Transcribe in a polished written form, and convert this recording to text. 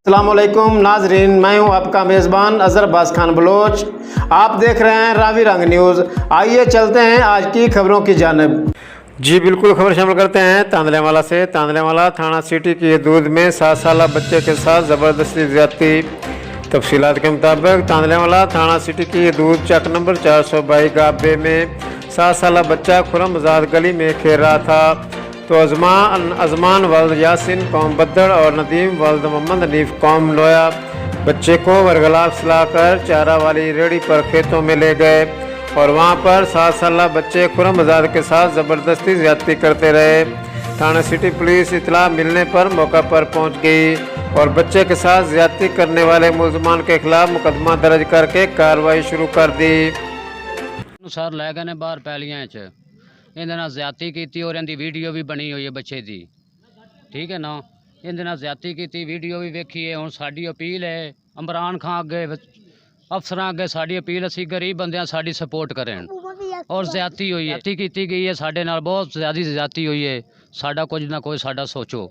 अस्सलामुअलैकुम नाजरीन, मैं हूं आपका मेज़बान अज़हर अब्बास खान बलोच। आप देख रहे हैं रावी रंग न्यूज़। आइए चलते हैं आज की खबरों की जानिब। जी बिल्कुल, खबर शामिल करते हैं तांदलेवाला से। तांदलेवाला थाना सिटी की हदूद में 7 साल बच्चे के साथ ज़बरदस्ती ज़्यादती। तफसीलात के मुताबिक तांदलेवाला थाना सिटी की हदूद चक नंबर 422 गाबे में 7 साल बच्चा खुरमजाद गली में खेल रहा था तो अजमान वल्द यासिन कौम बद्दड़ और नदीम वल्द मोहम्मद हनीफ कौम लोया बच्चे को वरगलाफ सिलाकर चारा वाली रेहड़ी पर खेतों में ले गए और वहां पर 7 साल बच्चे खुरमजाद के साथ ज़बरदस्ती ज़्यादती करते रहे। थाना सिटी पुलिस इतला मिलने पर मौका पर पहुंच गई और बच्चे के साथ ज़्यादती करने वाले मुलजमान के खिलाफ मुकदमा दर्ज करके कार्रवाई शुरू कर दी। अनुसार लै गए ने बाहर पैलियां च ਇਹਦੇ ਨਾਲ ਜ਼ਿਆਦਤੀ ਕੀਤੀ ਔਰ ਇਹਦੀ ਵੀਡੀਓ ਵੀ ਬਣੀ ਹੋਈ ਹੈ ਬੱਚੇ ਦੀ, ਠੀਕ ਹੈ ਨਾ। ਇਹਦੇ ਨਾਲ ਜ਼ਿਆਦਤੀ ਕੀਤੀ, ਵੀਡੀਓ ਵੀ ਵੇਖੀ ਹੈ। ਹੁਣ ਸਾਡੀ ਅਪੀਲ ਹੈ ਇਮਰਾਨ ਖਾਨ ਅੱਗੇ, ਅਫਸਰਾਂ ਅੱਗੇ ਸਾਡੀ ਅਪੀਲ, ਅਸੀਂ ਗਰੀਬ ਬੰਦਿਆਂ ਸਾਡੀ ਸਪੋਰਟ ਕਰਨ। ਔਰ ਜ਼ਿਆਦਤੀ ਹੋਈ ਹੈ, ਕੀਤੀ ਗਈ ਹੈ ਸਾਡੇ ਨਾਲ, ਬਹੁਤ ਜ਼ਿਆਦੀ ਜ਼ਿਆਦਤੀ ਹੋਈ ਹੈ। ਸਾਡਾ ਕੁਝ ਨਾ ਕੋਈ ਸਾਡਾ ਸੋਚੋ।